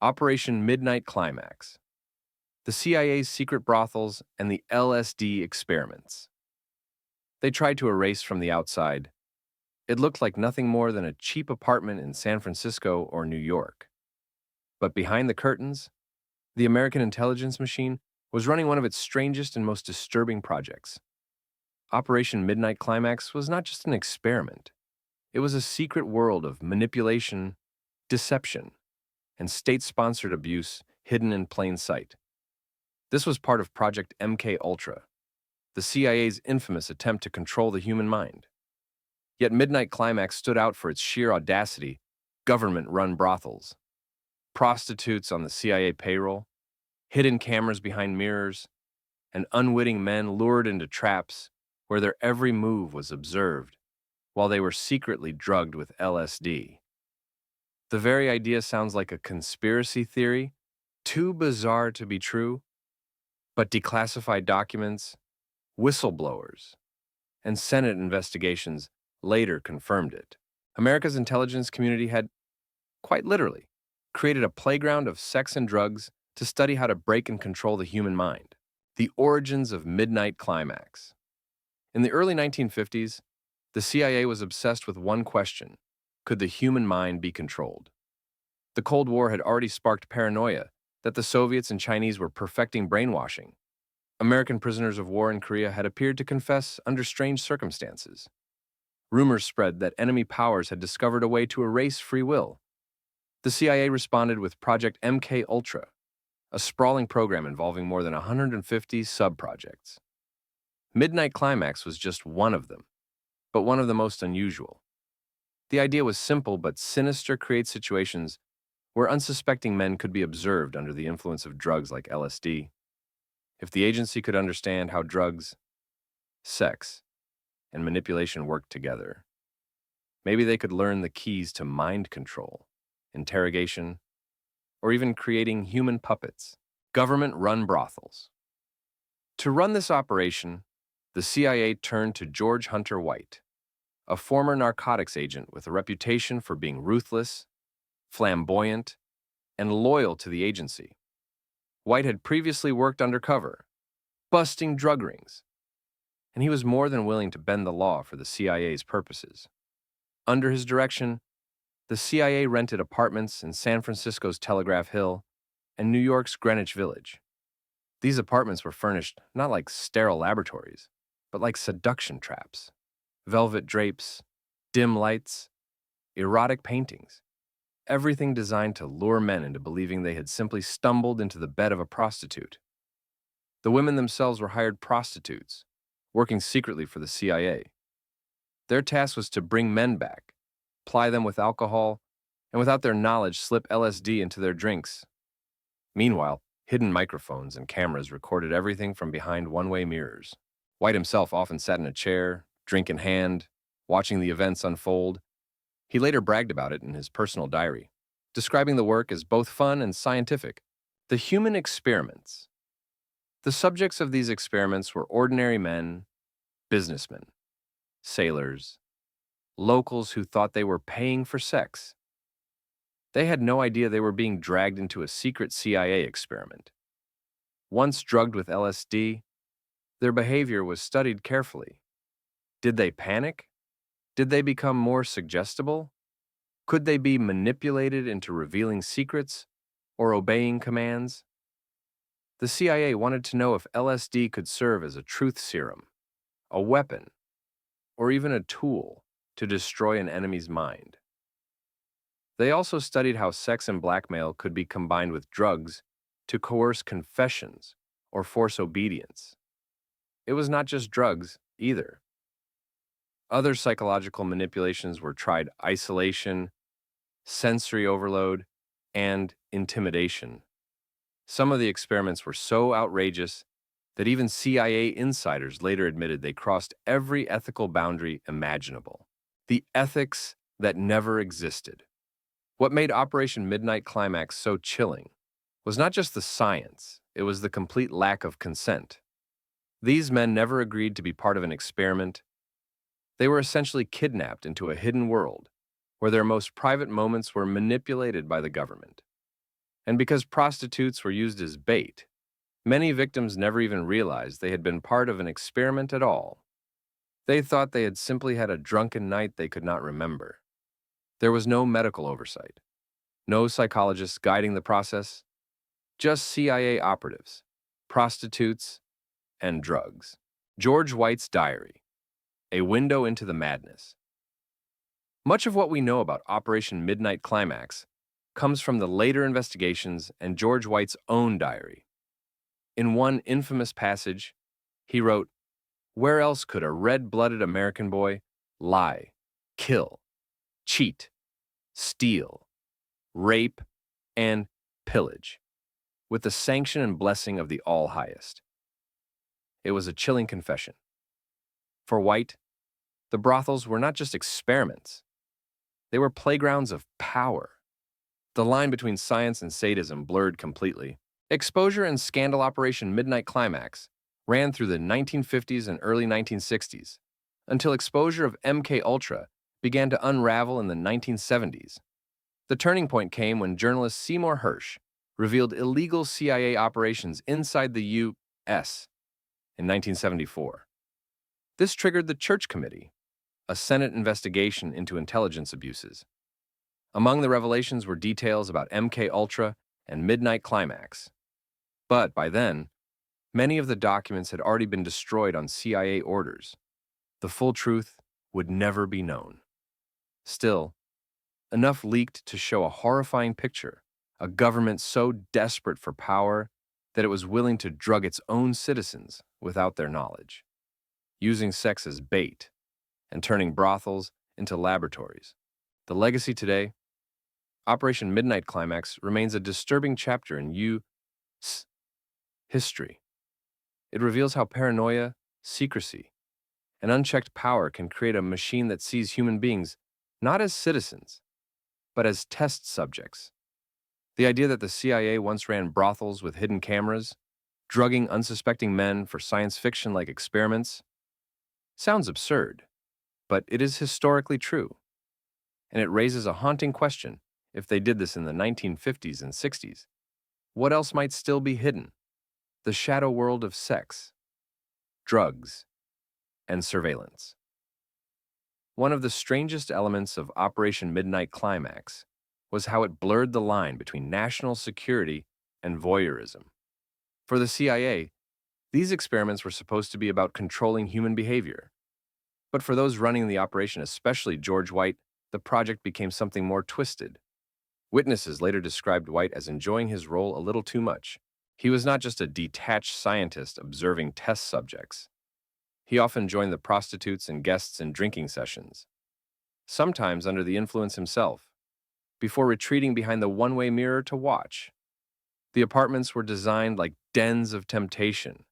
Operation Midnight Climax, the CIA's secret brothels, and the LSD experiments. They tried to erase from the outside. It looked like nothing more than a cheap apartment in San Francisco or New York. But behind the curtains, the American intelligence machine was running one of its strangest and most disturbing projects. Operation Midnight Climax was not just an experiment. It was a secret world of manipulation, deception, and state-sponsored abuse hidden in plain sight. This was part of Project MK Ultra, the CIA's infamous attempt to control the human mind. Yet Midnight Climax stood out for its sheer audacity: government-run brothels, prostitutes on the CIA payroll, hidden cameras behind mirrors, and unwitting men lured into traps where their every move was observed while they were secretly drugged with LSD. The very idea sounds like a conspiracy theory, too bizarre to be true, but declassified documents, whistleblowers, and Senate investigations later confirmed it. America's intelligence community had, quite literally, created a playground of sex and drugs to study how to break and control the human mind. The origins of Midnight Climax. In the early 1950s, the CIA was obsessed with one question: could the human mind be controlled? The Cold War had already sparked paranoia that the Soviets and Chinese were perfecting brainwashing. American prisoners of war in Korea had appeared to confess under strange circumstances. Rumors spread that enemy powers had discovered a way to erase free will. The CIA responded with Project MK Ultra, a sprawling program involving more than 150 sub-projects. Midnight Climax was just one of them, but one of the most unusual. The idea was simple but sinister: create situations where unsuspecting men could be observed under the influence of drugs like LSD. If the agency could understand how drugs, sex, and manipulation worked together, maybe they could learn the keys to mind control, interrogation, or even creating human puppets. Government-run brothels. To run this operation, the CIA turned to George Hunter White, a former narcotics agent with a reputation for being ruthless, flamboyant, and loyal to the agency. White had previously worked undercover, busting drug rings, and he was more than willing to bend the law for the CIA's purposes. Under his direction, the CIA rented apartments in San Francisco's Telegraph Hill and New York's Greenwich Village. These apartments were furnished not like sterile laboratories, but like seduction traps: velvet drapes, dim lights, erotic paintings, everything designed to lure men into believing they had simply stumbled into the bed of a prostitute. The women themselves were hired prostitutes, working secretly for the CIA. Their task was to bring men back, ply them with alcohol, and without their knowledge slip LSD into their drinks. Meanwhile, hidden microphones and cameras recorded everything from behind one-way mirrors. White himself often sat in a chair, drink in hand, watching the events unfold. He later bragged about it in his personal diary, describing the work as both fun and scientific. The human experiments. The subjects of these experiments were ordinary men, businessmen, sailors, locals who thought they were paying for sex. They had no idea they were being dragged into a secret CIA experiment. Once drugged with LSD, their behavior was studied carefully. Did they panic? Did they become more suggestible? Could they be manipulated into revealing secrets or obeying commands? The CIA wanted to know if LSD could serve as a truth serum, a weapon, or even a tool to destroy an enemy's mind. They also studied how sex and blackmail could be combined with drugs to coerce confessions or force obedience. It was not just drugs, either. Other psychological manipulations were tried: isolation, sensory overload, and intimidation. Some of the experiments were so outrageous that even CIA insiders later admitted they crossed every ethical boundary imaginable. The ethics that never existed. What made Operation Midnight Climax so chilling was not just the science, it was the complete lack of consent. These men never agreed to be part of an experiment. They were essentially kidnapped into a hidden world where their most private moments were manipulated by the government. And because prostitutes were used as bait, many victims never even realized they had been part of an experiment at all. They thought they had simply had a drunken night they could not remember. There was no medical oversight, no psychologists guiding the process, just CIA operatives, prostitutes, and drugs. George White's Diary, a window into the madness. Much of what we know about Operation Midnight Climax comes from the later investigations and George White's own diary. In one infamous passage, he wrote, "Where else could a red-blooded American boy lie, kill, cheat, steal, rape, and pillage, with the sanction and blessing of the All-Highest?" It was a chilling confession. For White, the brothels were not just experiments. They were playgrounds of power. The line between science and sadism blurred completely. Exposure and scandal Operation Midnight Climax ran through the 1950s and early 1960s, until exposure of MK Ultra began to unravel in the 1970s. The turning point came when journalist Seymour Hersh revealed illegal CIA operations inside the U.S. in 1974. This triggered the Church Committee, a Senate investigation into intelligence abuses. Among the revelations were details about MK Ultra and Midnight Climax. But by then, many of the documents had already been destroyed on CIA orders. The full truth would never be known. Still, enough leaked to show a horrifying picture, a government so desperate for power that it was willing to drug its own citizens without their knowledge, using sex as bait and turning brothels into laboratories. The legacy today, Operation Midnight Climax, remains a disturbing chapter in U.S. history. It reveals how paranoia, secrecy, and unchecked power can create a machine that sees human beings not as citizens, but as test subjects. The idea that the CIA once ran brothels with hidden cameras, drugging unsuspecting men for science fiction-like experiments, sounds absurd, but it is historically true. And it raises a haunting question: if they did this in the 1950s and 60s, what else might still be hidden? The shadow world of sex, drugs, and surveillance. One of the strangest elements of Operation Midnight Climax was how it blurred the line between national security and voyeurism. For the CIA, these experiments were supposed to be about controlling human behavior. But for those running the operation, especially George White, the project became something more twisted. Witnesses later described White as enjoying his role a little too much. He was not just a detached scientist observing test subjects. He often joined the prostitutes and guests in drinking sessions, sometimes under the influence himself, before retreating behind the one-way mirror to watch. The apartments were designed like dens of temptation.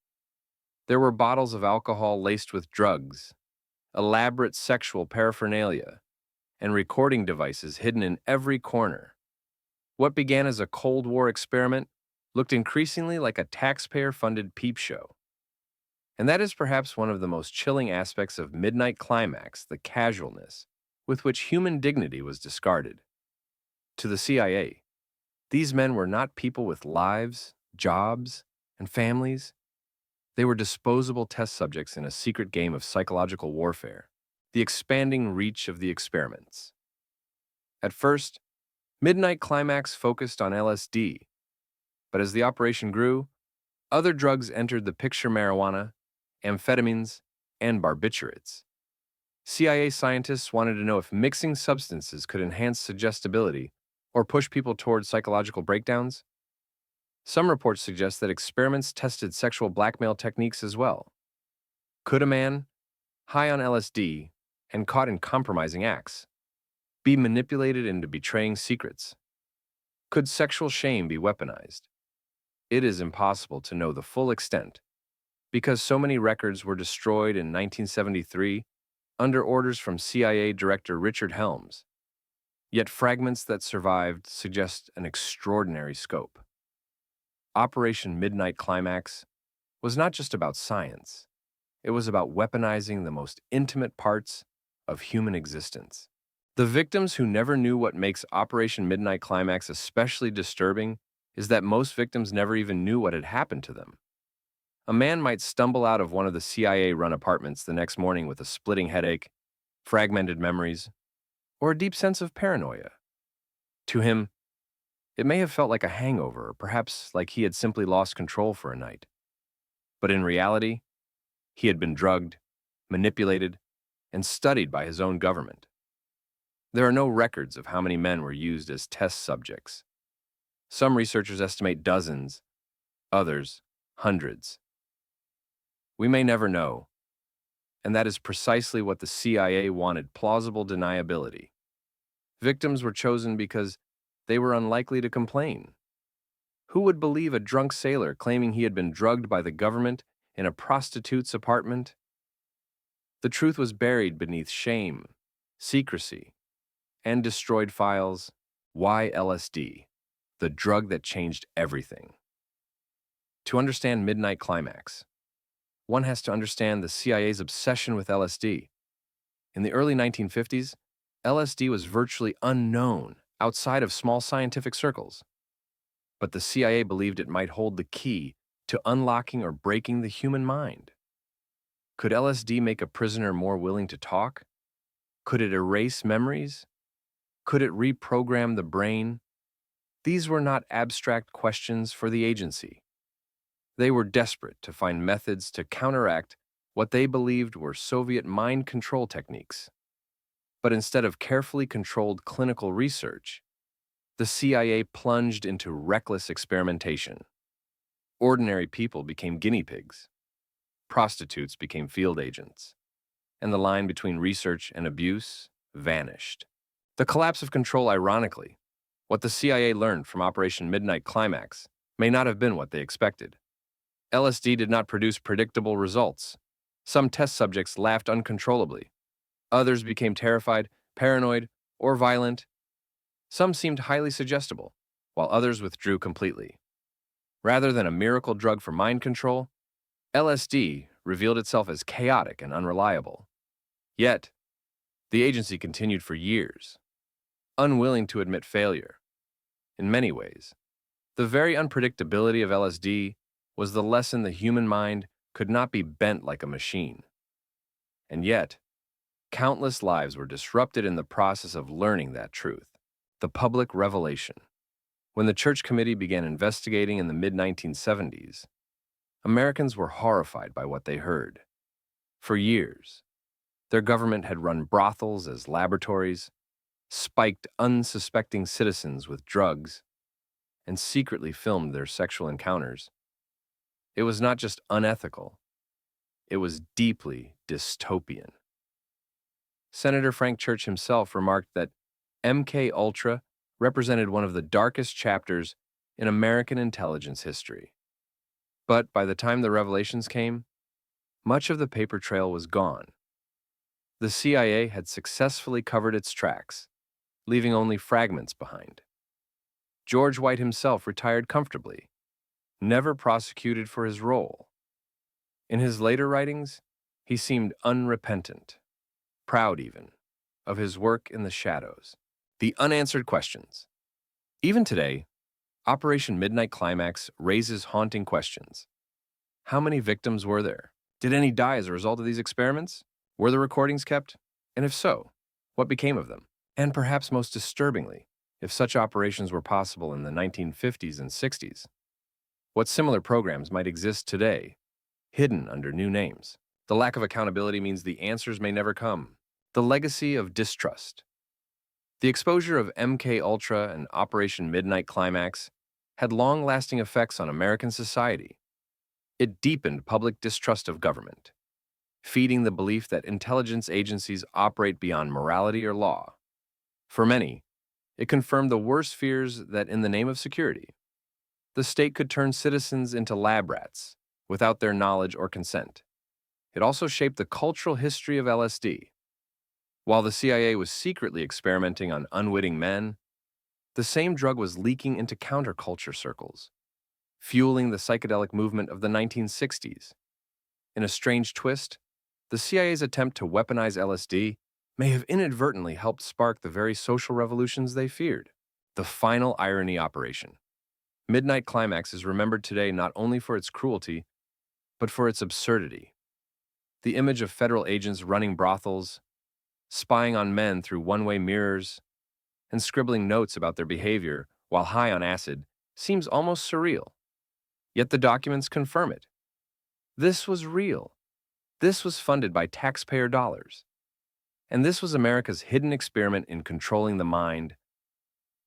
There were bottles of alcohol laced with drugs, elaborate sexual paraphernalia, and recording devices hidden in every corner. What began as a Cold War experiment looked increasingly like a taxpayer-funded peep show. And that is perhaps one of the most chilling aspects of Midnight Climax, the casualness with which human dignity was discarded. To the CIA, these men were not people with lives, jobs, and families. They were disposable test subjects in a secret game of psychological warfare, the expanding reach of the experiments. At first, Midnight Climax focused on LSD, but as the operation grew, other drugs entered the picture: marijuana, amphetamines, and barbiturates. CIA scientists wanted to know if mixing substances could enhance suggestibility or push people toward psychological breakdowns. Some reports suggest that experiments tested sexual blackmail techniques as well. Could a man, high on LSD and caught in compromising acts, be manipulated into betraying secrets? Could sexual shame be weaponized? It is impossible to know the full extent, because so many records were destroyed in 1973 under orders from CIA Director Richard Helms. Yet fragments that survived suggest an extraordinary scope. Operation Midnight Climax was not just about science. It was about weaponizing the most intimate parts of human existence. The victims who never knew what makes Operation Midnight Climax especially disturbing is that most victims never even knew what had happened to them. A man might stumble out of one of the CIA-run apartments the next morning with a splitting headache, fragmented memories, or a deep sense of paranoia. To him, it may have felt like a hangover, or perhaps like he had simply lost control for a night. But in reality, he had been drugged, manipulated, and studied by his own government. There are no records of how many men were used as test subjects. Some researchers estimate dozens, others, hundreds. We may never know, and that is precisely what the CIA wanted: plausible deniability. Victims were chosen because they were unlikely to complain. Who would believe a drunk sailor claiming he had been drugged by the government in a prostitute's apartment? The truth was buried beneath shame, secrecy, and destroyed files. Why LSD, the drug that changed everything? To understand Midnight Climax, one has to understand the CIA's obsession with LSD. In the early 1950s, LSD was virtually unknown outside of small scientific circles. But the CIA believed it might hold the key to unlocking or breaking the human mind. Could LSD make a prisoner more willing to talk? Could it erase memories? Could it reprogram the brain? These were not abstract questions for the agency. They were desperate to find methods to counteract what they believed were Soviet mind control techniques. But instead of carefully controlled clinical research, the CIA plunged into reckless experimentation. Ordinary people became guinea pigs. Prostitutes became field agents. And the line between research and abuse vanished. The collapse of control, ironically, what the CIA learned from Operation Midnight Climax, may not have been what they expected. LSD did not produce predictable results. Some test subjects laughed uncontrollably. Others became terrified, paranoid, or violent. Some seemed highly suggestible, while others withdrew completely. Rather than a miracle drug for mind control, LSD revealed itself as chaotic and unreliable. Yet, the agency continued for years, unwilling to admit failure. In many ways, the very unpredictability of LSD was the lesson the human mind could not be bent like a machine. And yet, countless lives were disrupted in the process of learning that truth. The public revelation. When the Church Committee began investigating in the mid-1970s, Americans were horrified by what they heard. For years, their government had run brothels as laboratories, spiked unsuspecting citizens with drugs, and secretly filmed their sexual encounters. It was not just unethical, it was deeply dystopian. Senator Frank Church himself remarked that MK Ultra represented one of the darkest chapters in American intelligence history. But by the time the revelations came, much of the paper trail was gone. The CIA had successfully covered its tracks, leaving only fragments behind. George White himself retired comfortably, never prosecuted for his role. In his later writings, he seemed unrepentant, proud even, of his work in the shadows. The unanswered questions. Even today, Operation Midnight Climax raises haunting questions. How many victims were there? Did any die as a result of these experiments? Were the recordings kept? And if so, what became of them? And perhaps most disturbingly, if such operations were possible in the 1950s and 60s, what similar programs might exist today, hidden under new names? The lack of accountability means the answers may never come. The legacy of distrust. The exposure of MK Ultra and Operation Midnight Climax had long-lasting effects on American society. It deepened public distrust of government, feeding the belief that intelligence agencies operate beyond morality or law. For many, it confirmed the worst fears that in the name of security, the state could turn citizens into lab rats without their knowledge or consent. It also shaped the cultural history of LSD. While the CIA was secretly experimenting on unwitting men, the same drug was leaking into counterculture circles, fueling the psychedelic movement of the 1960s. In a strange twist, the CIA's attempt to weaponize LSD may have inadvertently helped spark the very social revolutions they feared. The final irony operation. Midnight Climax is remembered today not only for its cruelty, but for its absurdity. The image of federal agents running brothels, spying on men through one-way mirrors, and scribbling notes about their behavior while high on acid seems almost surreal. Yet the documents confirm it. This was real. This was funded by taxpayer dollars. And this was America's hidden experiment in controlling the mind.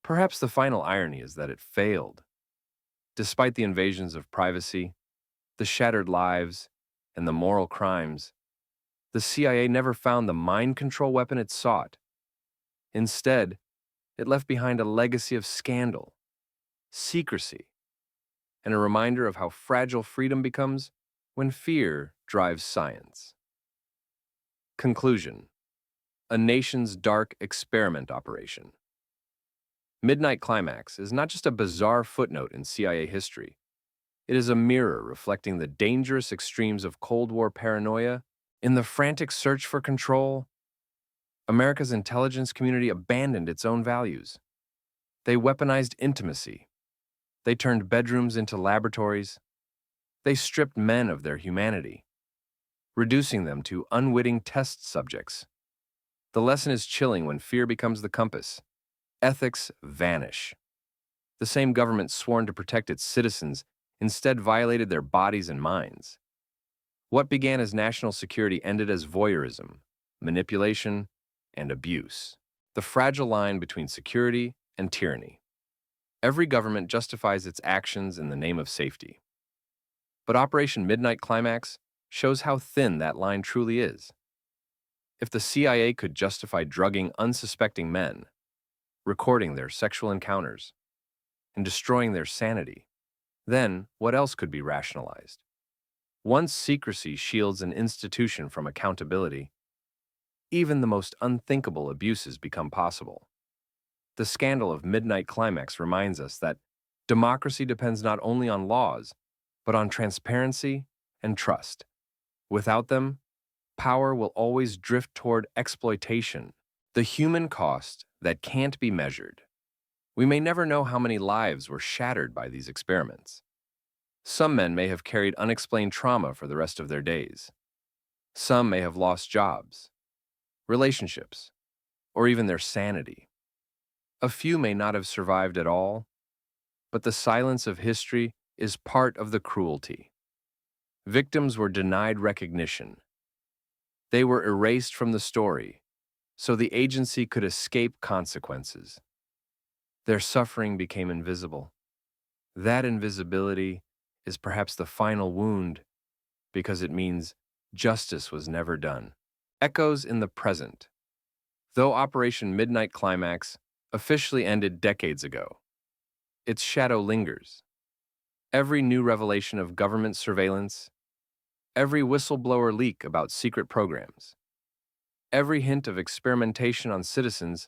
Perhaps the final irony is that it failed. Despite the invasions of privacy, the shattered lives, and the moral crimes, the CIA never found the mind control weapon it sought. Instead, it left behind a legacy of scandal, secrecy, and a reminder of how fragile freedom becomes when fear drives science. Conclusion: a nation's dark experiment operation. Midnight Climax is not just a bizarre footnote in CIA history. It is a mirror reflecting the dangerous extremes of Cold War paranoia. In the frantic search for control, America's intelligence community abandoned its own values. They weaponized intimacy. They turned bedrooms into laboratories. They stripped men of their humanity, reducing them to unwitting test subjects. The lesson is chilling when fear becomes the compass. Ethics vanish. The same government sworn to protect its citizens instead violated their bodies and minds. What began as national security ended as voyeurism, manipulation, and abuse. The fragile line between security and tyranny. Every government justifies its actions in the name of safety. But Operation Midnight Climax shows how thin that line truly is. If the CIA could justify drugging unsuspecting men, recording their sexual encounters, and destroying their sanity, then what else could be rationalized? Once secrecy shields an institution from accountability, even the most unthinkable abuses become possible. The scandal of Midnight Climax reminds us that democracy depends not only on laws, but on transparency and trust. Without them, power will always drift toward exploitation, the human cost that can't be measured. We may never know how many lives were shattered by these experiments. Some men may have carried unexplained trauma for the rest of their days. Some may have lost jobs, relationships, or even their sanity. A few may not have survived at all, but the silence of history is part of the cruelty. Victims were denied recognition. They were erased from the story, so the agency could escape consequences. Their suffering became invisible. That invisibility is perhaps the final wound, because it means justice was never done. Echoes in the present. Though Operation Midnight Climax officially ended decades ago, its shadow lingers. Every new revelation of government surveillance, every whistleblower leak about secret programs, every hint of experimentation on citizens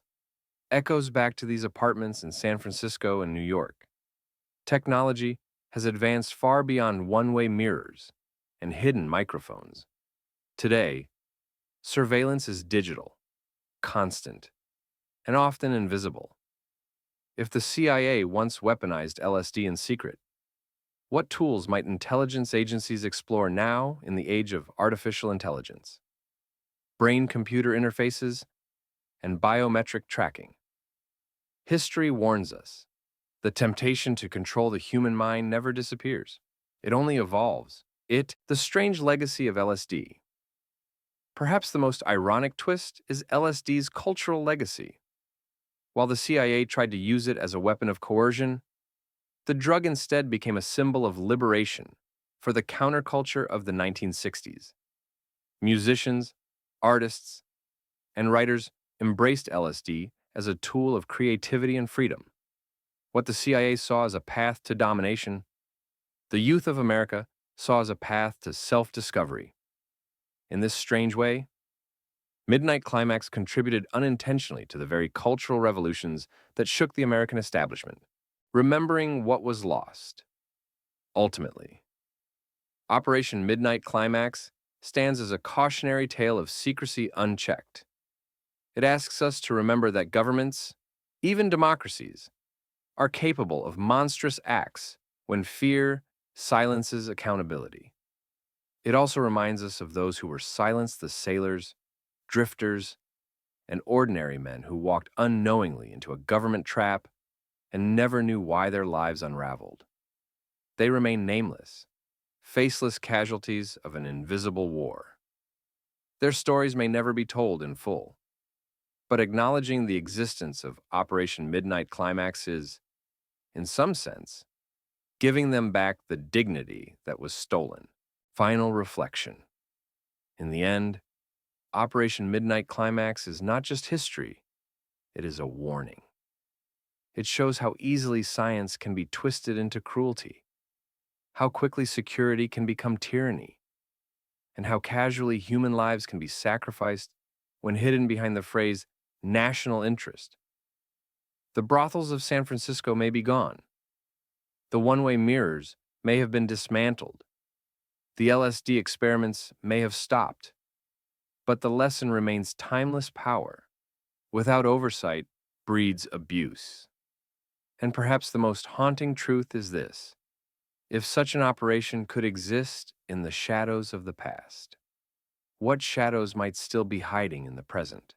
echoes back to these apartments in San Francisco and New York. Technology has advanced far beyond one-way mirrors and hidden microphones. Today, surveillance is digital, constant, and often invisible. If the CIA once weaponized LSD in secret, what tools might intelligence agencies explore now in the age of artificial intelligence? Brain-computer interfaces and biometric tracking. History warns us. The temptation to control the human mind never disappears. It only evolves. The strange legacy of LSD. Perhaps the most ironic twist is LSD's cultural legacy. While the CIA tried to use it as a weapon of coercion, the drug instead became a symbol of liberation for the counterculture of the 1960s. Musicians, artists, and writers embraced LSD as a tool of creativity and freedom. What the CIA saw as a path to domination, the youth of America saw as a path to self-discovery. In this strange way, Midnight Climax contributed unintentionally to the very cultural revolutions that shook the American establishment, remembering what was lost. Ultimately, Operation Midnight Climax stands as a cautionary tale of secrecy unchecked. It asks us to remember that governments, even democracies, are capable of monstrous acts when fear silences accountability. It also reminds us of those who were silenced, the sailors, drifters, and ordinary men who walked unknowingly into a government trap and never knew why their lives unraveled. They remain nameless, faceless casualties of an invisible war. Their stories may never be told in full, but acknowledging the existence of Operation Midnight Climax is, in some sense, giving them back the dignity that was stolen. Final reflection. In the end, Operation Midnight Climax is not just history, it is a warning. It shows how easily science can be twisted into cruelty, how quickly security can become tyranny, and how casually human lives can be sacrificed when hidden behind the phrase national interest. The brothels of San Francisco may be gone. The one-way mirrors may have been dismantled. The LSD experiments may have stopped. But the lesson remains timeless: power without oversight breeds abuse. And perhaps the most haunting truth is this: if such an operation could exist in the shadows of the past, what shadows might still be hiding in the present?